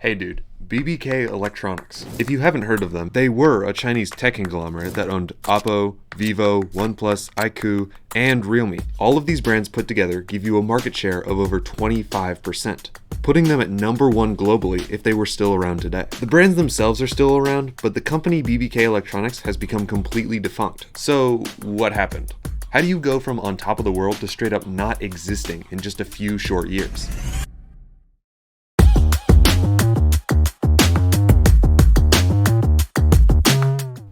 Hey dude, BBK Electronics. If you haven't heard of them, they were a Chinese tech conglomerate that owned Oppo, Vivo, OnePlus, iQOO, and Realme. All of these brands put together give you a market share of over 25%, putting them at #1 globally if they were still around today. The brands themselves are still around, but the company BBK Electronics has become completely defunct. So what happened? How do you go from on top of the world to straight up not existing in just a few short years?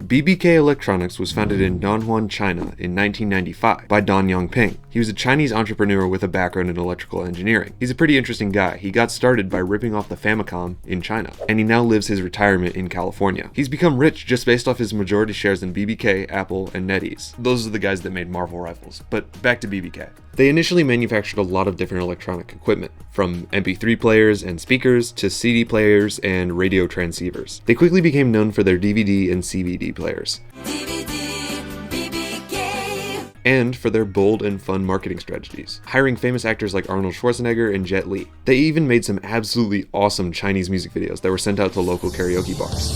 BBK Electronics was founded in Donghuan, China in 1995 by Don Yongping. He was a Chinese entrepreneur with a background in electrical engineering. He's a pretty interesting guy. He got started by ripping off the Famicom in China, and he now lives his retirement in California. He's become rich just based off his majority shares in BBK, Apple, and NetEase. Those are the guys that made Marvel rifles. But back to BBK. They initially manufactured a lot of different electronic equipment, from MP3 players and speakers to CD players and radio transceivers. They quickly became known for their DVD and CVD players, and for their bold and fun marketing strategies, hiring famous actors like Arnold Schwarzenegger and Jet Li. They even made some absolutely awesome Chinese music videos that were sent out to local karaoke bars.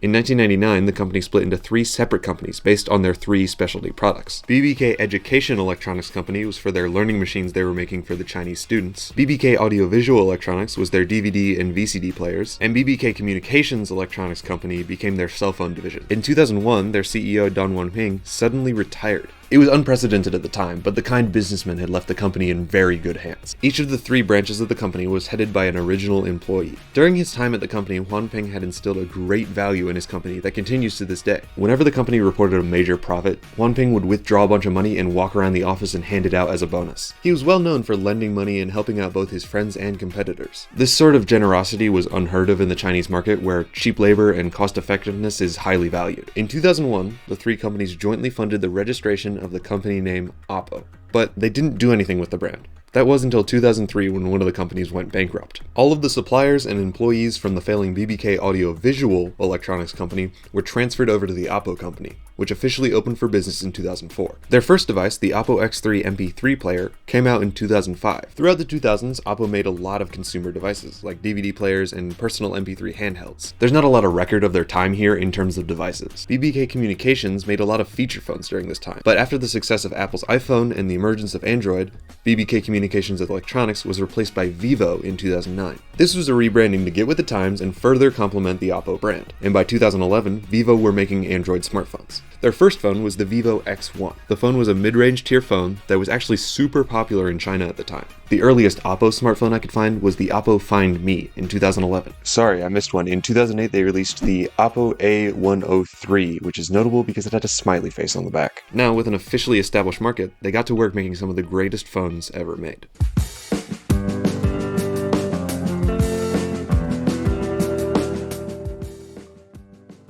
In 1999, the company split into 3 separate companies based on their 3 specialty products. BBK Education Electronics Company was for their learning machines they were making for the Chinese students. BBK Audiovisual Electronics was their DVD and VCD players, and BBK Communications Electronics Company became their cell phone division. In 2001, their CEO Don Yongping suddenly retired. It was unprecedented at the time, but the kind businessman had left the company in very good hands. Each of the 3 branches of the company was headed by an original employee. During his time at the company, Yongping had instilled a great value in his company that continues to this day. Whenever the company reported a major profit, Yongping would withdraw a bunch of money and walk around the office and hand it out as a bonus. He was well known for lending money and helping out both his friends and competitors. This sort of generosity was unheard of in the Chinese market, where cheap labor and cost effectiveness is highly valued. In 2001, the 3 companies jointly funded the registration of the company name Oppo, but they didn't do anything with the brand. That was until 2003 when one of the companies went bankrupt. All of the suppliers and employees from the failing BBK Audiovisual Electronics Company were transferred over to the Oppo company, which officially opened for business in 2004. Their first device, the Oppo X3 MP3 player, came out in 2005. Throughout the 2000s, Oppo made a lot of consumer devices, like DVD players and personal MP3 handhelds. There's not a lot of record of their time here in terms of devices. BBK Communications made a lot of feature phones during this time, but after the success of Apple's iPhone and the emergence of Android, BBK Communications Electronics was replaced by Vivo in 2009. This was a rebranding to get with the times and further complement the Oppo brand, and by 2011, Vivo were making Android smartphones. Their first phone was the Vivo X1. The phone was a mid-range tier phone that was actually super popular in China at the time. The earliest Oppo smartphone I could find was the Oppo Find Me in 2011. Sorry, I missed one. In 2008, they released the Oppo A103, which is notable because it had a smiley face on the back. Now, with an officially established market, they got to work making some of the greatest phones ever made.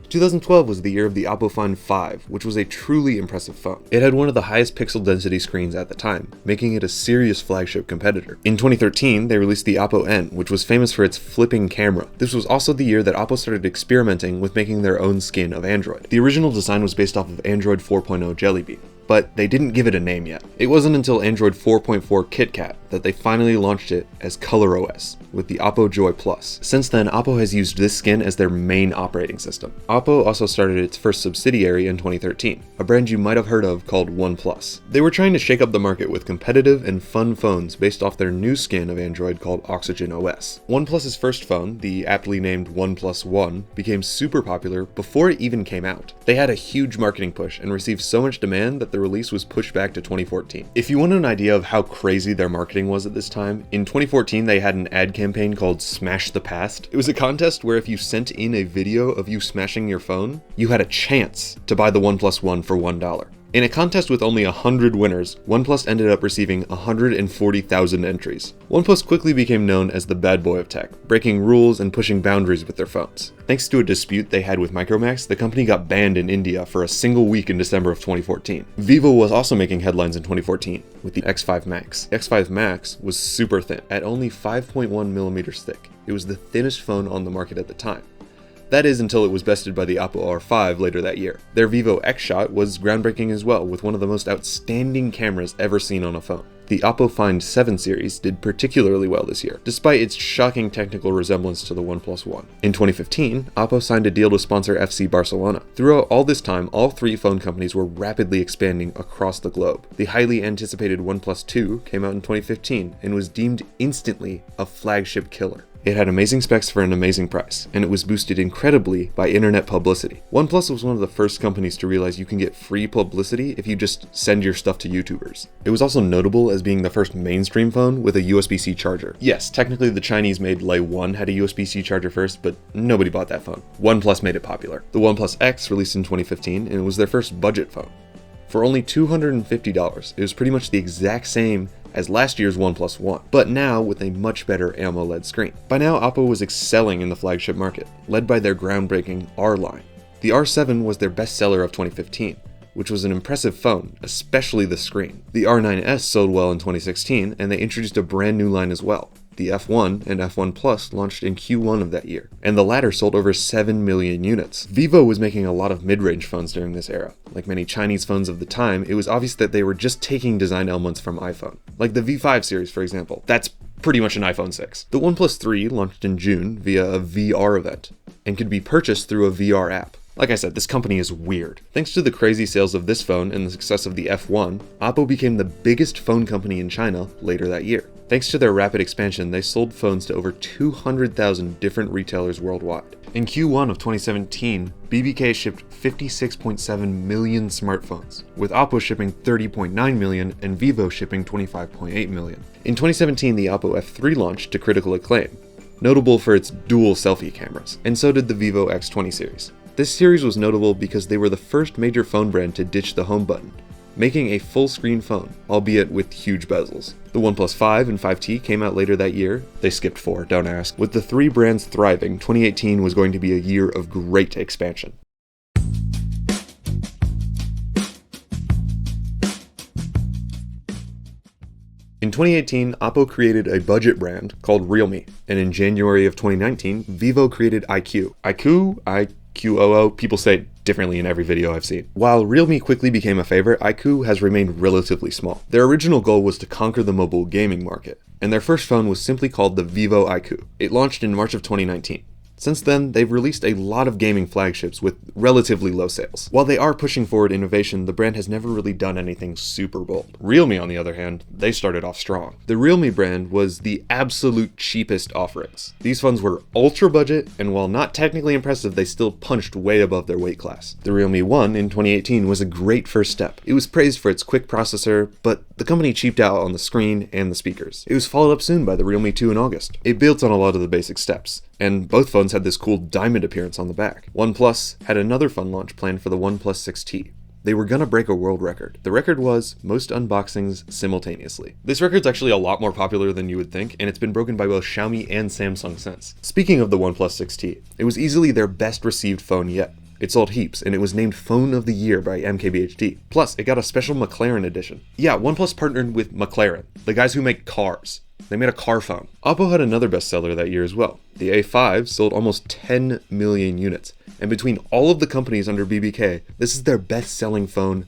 2012 was the year of the Oppo Find 5, which was a truly impressive phone. It had one of the highest pixel density screens at the time, making it a serious flagship competitor. In 2013, they released the Oppo N, which was famous for its flipping camera. This was also the year that Oppo started experimenting with making their own skin of Android. The original design was based off of Android 4.0 Jelly Bean, but they didn't give it a name yet. It wasn't until Android 4.4 KitKat that they finally launched it as ColorOS with the Oppo Joy Plus. Since then, Oppo has used this skin as their main operating system. Oppo also started its first subsidiary in 2013, a brand you might have heard of called OnePlus. They were trying to shake up the market with competitive and fun phones based off their new skin of Android called Oxygen OS. OnePlus's first phone, the aptly named OnePlus One, became super popular before it even came out. They had a huge marketing push and received so much demand that the release was pushed back to 2014. If you want an idea of how crazy their marketing was at this time, in 2014 they had an ad campaign called Smash the Past. It was a contest where if you sent in a video of you smashing your phone, you had a chance to buy the OnePlus One for $1. In a contest with only 100 winners, OnePlus ended up receiving 140,000 entries. OnePlus quickly became known as the bad boy of tech, breaking rules and pushing boundaries with their phones. Thanks to a dispute they had with Micromax, the company got banned in India for a single week in December of 2014. Vivo was also making headlines in 2014 with the X5 Max. The X5 Max was super thin, at only 5.1mm thick. It was the thinnest phone on the market at the time. That is until it was bested by the Oppo R5 later that year. Their Vivo X shot was groundbreaking as well, with one of the most outstanding cameras ever seen on a phone. The Oppo Find 7 series did particularly well this year, despite its shocking technical resemblance to the OnePlus One. In 2015, Oppo signed a deal to sponsor FC Barcelona. Throughout all this time, all three phone companies were rapidly expanding across the globe. The highly anticipated OnePlus 2 came out in 2015 and was deemed instantly a flagship killer. It had amazing specs for an amazing price, and it was boosted incredibly by internet publicity. OnePlus was one of the first companies to realize you can get free publicity if you just send your stuff to YouTubers. It was also notable as being the first mainstream phone with a USB-C charger. Yes, technically the Chinese-made Lei 1 had a USB-C charger first, but nobody bought that phone. OnePlus made it popular. The OnePlus X released in 2015, and it was their first budget phone. For only $250, it was pretty much the exact same as last year's OnePlus One, but now with a much better AMOLED screen. By now, Oppo was excelling in the flagship market, led by their groundbreaking R line. The R7 was their best seller of 2015, which was an impressive phone, especially the screen. The R9S sold well in 2016, and they introduced a brand new line as well. The F1 and F1 Plus launched in Q1 of that year, and the latter sold over 7 million units. Vivo was making a lot of mid-range phones during this era. Like many Chinese phones of the time, it was obvious that they were just taking design elements from iPhone. Like the V5 series, for example. That's pretty much an iPhone 6. The OnePlus 3 launched in June via a VR event, and could be purchased through a VR app. Like I said, this company is weird. Thanks to the crazy sales of this phone and the success of the F1, Oppo became the biggest phone company in China later that year. Thanks to their rapid expansion, they sold phones to over 200,000 different retailers worldwide. In Q1 of 2017, BBK shipped 56.7 million smartphones, with Oppo shipping 30.9 million and Vivo shipping 25.8 million. In 2017, the Oppo F3 launched to critical acclaim, notable for its dual selfie cameras, and so did the Vivo X20 series. This series was notable because they were the first major phone brand to ditch the home button, making a full-screen phone, albeit with huge bezels. The OnePlus 5 and 5T came out later that year. They skipped 4, don't ask. With the three brands thriving, 2018 was going to be a year of great expansion. In 2018, Oppo created a budget brand called Realme, and in January of 2019, Vivo created iQOO. IQOO, people say it differently in every video I've seen. While Realme quickly became a favorite, iQOO has remained relatively small. Their original goal was to conquer the mobile gaming market, and their first phone was simply called the Vivo iQOO. It launched in March of 2019. Since then, they've released a lot of gaming flagships with relatively low sales. While they are pushing forward innovation, the brand has never really done anything super bold. Realme, on the other hand, they started off strong. The Realme brand was the absolute cheapest offerings. These phones were ultra budget, and while not technically impressive, they still punched way above their weight class. The Realme One in 2018 was a great first step. It was praised for its quick processor, but the company cheaped out on the screen and the speakers. It was followed up soon by the Realme 2 in August. It built on a lot of the basic steps, and both phones had this cool diamond appearance on the back. OnePlus had another fun launch planned for the OnePlus 6T. They were gonna break a world record. The record was most unboxings simultaneously. This record's actually a lot more popular than you would think, and it's been broken by both Xiaomi and Samsung since. Speaking of the OnePlus 6T, it was easily their best received phone yet. It sold heaps, and it was named Phone of the Year by MKBHD. Plus, it got a special McLaren edition. Yeah, OnePlus partnered with McLaren, the guys who make cars. They made a car phone. Oppo had another bestseller that year as well. The A5 sold almost 10 million units, and between all of the companies under BBK, this is their best-selling phone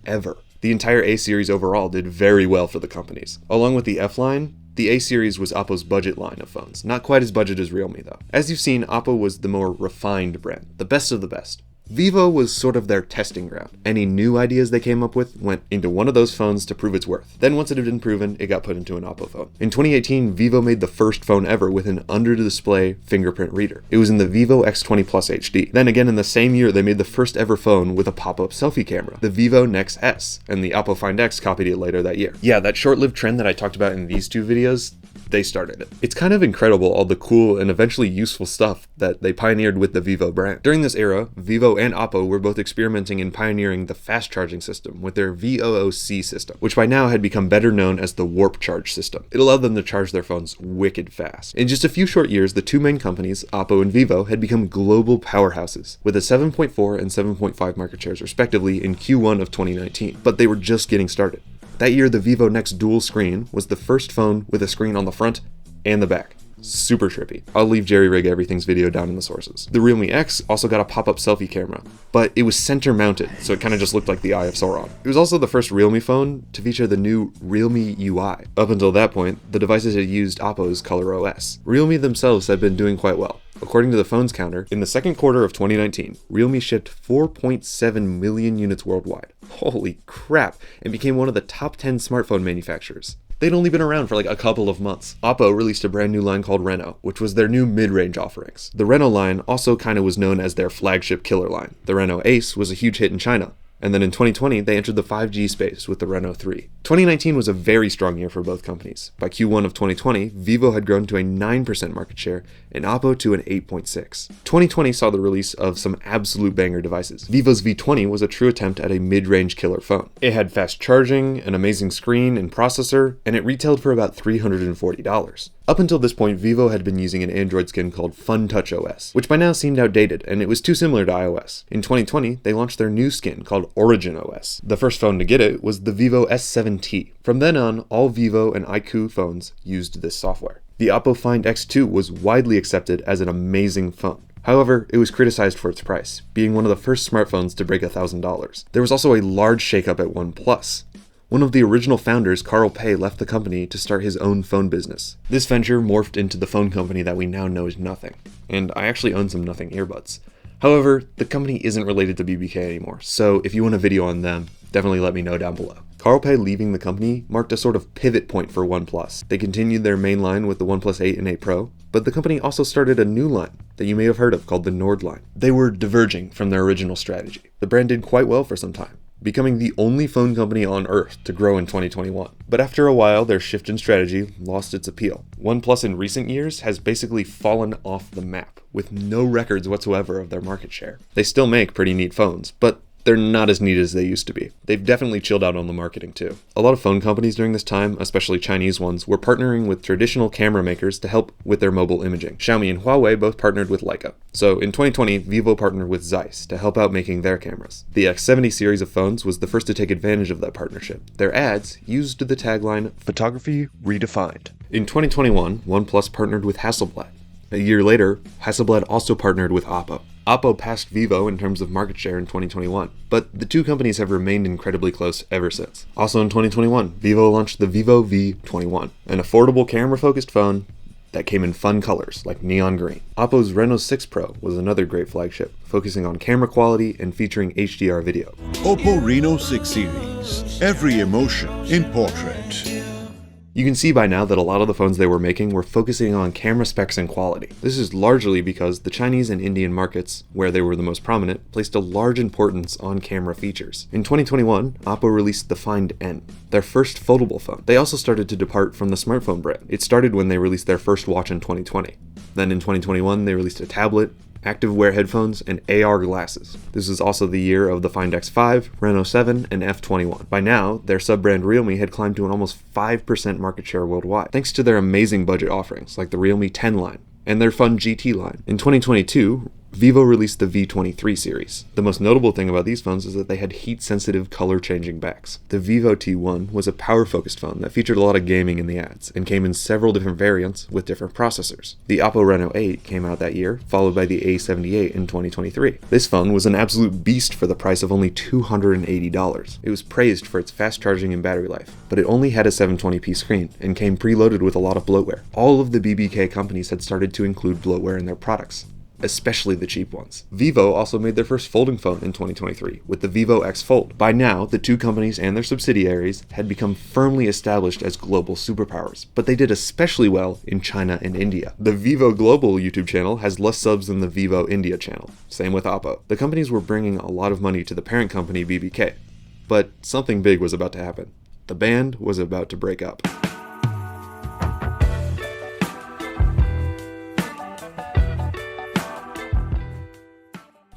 ever. The entire A series overall did very well for the companies. Along with the F line, the A series was Oppo's budget line of phones. Not quite as budget as Realme though. As you've seen, Oppo was the more refined brand, the best of the best. Vivo was sort of their testing ground. Any new ideas they came up with went into one of those phones to prove its worth. Then once it had been proven, it got put into an Oppo phone. In 2018, Vivo made the first phone ever with an under-display fingerprint reader. It was in the Vivo X20 Plus HD. Then again in the same year, they made the first ever phone with a pop-up selfie camera, the Vivo Nex S, and the Oppo Find X copied it later that year. Yeah, that short-lived trend that I talked about in these two videos, they started it. It's kind of incredible all the cool and eventually useful stuff that they pioneered with the Vivo brand. During this era, Vivo and Oppo were both experimenting in pioneering the fast charging system with their VOOC system, which by now had become better known as the Warp Charge system. It allowed them to charge their phones wicked fast. In just a few short years, the two main companies, Oppo and Vivo, had become global powerhouses, with a 7.4 and 7.5 market shares respectively in Q1 of 2019. But they were just getting started. That year, the Vivo Nex dual screen was the first phone with a screen on the front and the back. Super trippy. I'll leave Jerry Rig Everything's video down in the sources. The Realme X also got a pop-up selfie camera, but it was center mounted, so it kind of just looked like the Eye of Sauron. It was also the first Realme phone to feature the new Realme UI. Up until that point, the devices had used Oppo's Color OS. Realme themselves had been doing quite well. According to the phones counter, in the second quarter of 2019, Realme shipped 4.7 million units worldwide. Holy crap, and became one of the top 10 smartphone manufacturers. They'd only been around for like a couple of months. Oppo released a brand new line called Reno, which was their new mid-range offerings. The Reno line also kind of was known as their flagship killer line. The Reno Ace was a huge hit in China. And then in 2020, they entered the 5G space with the Reno 3. 2019 was a very strong year for both companies. By Q1 of 2020, Vivo had grown to a 9% market share and Oppo to an 8.6%. 2020 saw the release of some absolute banger devices. Vivo's V20 was a true attempt at a mid-range killer phone. It had fast charging, an amazing screen and processor, and it retailed for about $340. Up until this point, Vivo had been using an Android skin called Fun Touch OS, which by now seemed outdated, and it was too similar to iOS. In 2020, they launched their new skin called Origin OS. The first phone to get it was the Vivo S7T. From then on, all Vivo and iQOO phones used this software. The Oppo Find X2 was widely accepted as an amazing phone. However, it was criticized for its price, being one of the first smartphones to break $1,000. There was also a large shakeup at OnePlus. One of the original founders, Carl Pei, left the company to start his own phone business. This venture morphed into the phone company that we now know as Nothing. And I actually own some Nothing earbuds. However, the company isn't related to BBK anymore, so if you want a video on them, definitely let me know down below. Carl Pei leaving the company marked a sort of pivot point for OnePlus. They continued their main line with the OnePlus 8 and 8 Pro, but the company also started a new line that you may have heard of called the Nord line. They were diverging from their original strategy. The brand did quite well for some time, becoming the only phone company on Earth to grow in 2021. But after a while, their shift in strategy lost its appeal. OnePlus in recent years has basically fallen off the map, with no records whatsoever of their market share. They still make pretty neat phones, but they're not as neat as they used to be. They've definitely chilled out on the marketing too. A lot of phone companies during this time, especially Chinese ones, were partnering with traditional camera makers to help with their mobile imaging. Xiaomi and Huawei both partnered with Leica. So in 2020, Vivo partnered with Zeiss to help out making their cameras. The X70 series of phones was the first to take advantage of that partnership. Their ads used the tagline, "Photography Redefined." In 2021, OnePlus partnered with Hasselblad. A year later, Hasselblad also partnered with Oppo. Oppo passed Vivo in terms of market share in 2021, but the two companies have remained incredibly close ever since. Also in 2021, Vivo launched the Vivo V21, an affordable camera-focused phone that came in fun colors like neon green. Oppo's Reno 6 Pro was another great flagship, focusing on camera quality and featuring HDR video. Oppo Reno 6 series, every emotion in portrait. You can see by now that a lot of the phones they were making were focusing on camera specs and quality. This is largely because the Chinese and Indian markets, where they were the most prominent, placed a large importance on camera features. In 2021, Oppo released the Find N, their first foldable phone. They also started to depart from the smartphone brand. It started when they released their first watch in 2020. Then in 2021, they released a tablet, active-wear headphones, and AR glasses. This is also the year of the Find X5, Reno 7, and F21. By now, their sub-brand Realme had climbed to an almost 5% market share worldwide, thanks to their amazing budget offerings like the Realme 10 line and their fun GT line. In 2022, Vivo released the V23 series. The most notable thing about these phones is that they had heat-sensitive color-changing backs. The Vivo T1 was a power-focused phone that featured a lot of gaming in the ads and came in several different variants with different processors. The Oppo Reno 8 came out that year, followed by the A78 in 2023. This phone was an absolute beast for the price of only $280. It was praised for its fast charging and battery life, but it only had a 720p screen and came preloaded with a lot of bloatware. All of the BBK companies had started to include bloatware in their products, especially the cheap ones. Vivo also made their first folding phone in 2023 with the Vivo X Fold. By now, the two companies and their subsidiaries had become firmly established as global superpowers, but they did especially well in China and India. The Vivo Global YouTube channel has less subs than the Vivo India channel. Same with Oppo. The companies were bringing a lot of money to the parent company BBK, but something big was about to happen. The band was about to break up.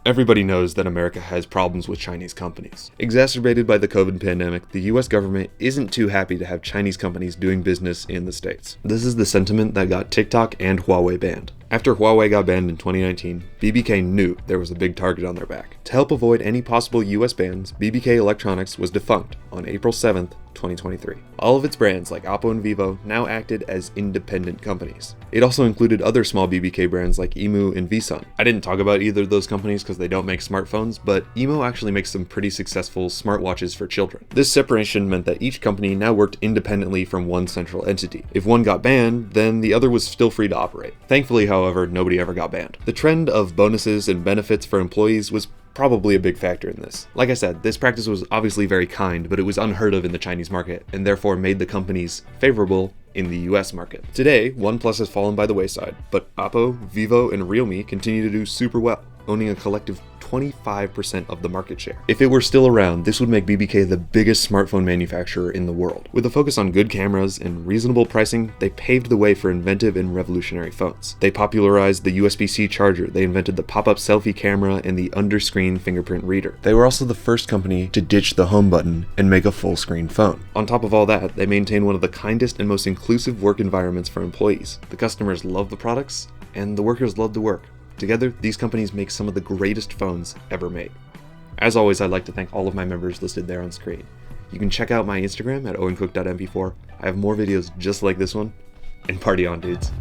Everybody knows that America has problems with Chinese companies. Exacerbated by the COVID pandemic, the US government isn't too happy to have Chinese companies doing business in the States. This is the sentiment that got TikTok and Huawei banned. After Huawei got banned in 2019, BBK knew there was a big target on their back. To help avoid any possible US bans, BBK Electronics was defunct on April 7th, 2023. All of its brands like Oppo and Vivo now acted as independent companies. It also included other small BBK brands like Emu and Vsun. I didn't talk about either of those companies because they don't make smartphones, but Emu actually makes some pretty successful smartwatches for children. This separation meant that each company now worked independently from one central entity. If one got banned, then the other was still free to operate. Thankfully, however, nobody ever got banned. The trend of bonuses and benefits for employees was probably a big factor in this. Like I said, this practice was obviously very kind, but it was unheard of in the Chinese market, and therefore made the companies favorable in the US market. Today, OnePlus has fallen by the wayside, but Oppo, Vivo, and Realme continue to do super well, owning a collective 25% of the market share. If it were still around, this would make BBK the biggest smartphone manufacturer in the world. With a focus on good cameras and reasonable pricing, they paved the way for inventive and revolutionary phones. They popularized the USB-C charger, they invented the pop-up selfie camera, and the under-screen fingerprint reader. They were also the first company to ditch the home button and make a full-screen phone. On top of all that, they maintain one of the kindest and most inclusive work environments for employees. The customers love the products, and the workers love to work. Together, these companies make some of the greatest phones ever made. As always, I'd like to thank all of my members listed there on screen. You can check out my Instagram at owencook.mp4. I have more videos just like this one, and party on, dudes.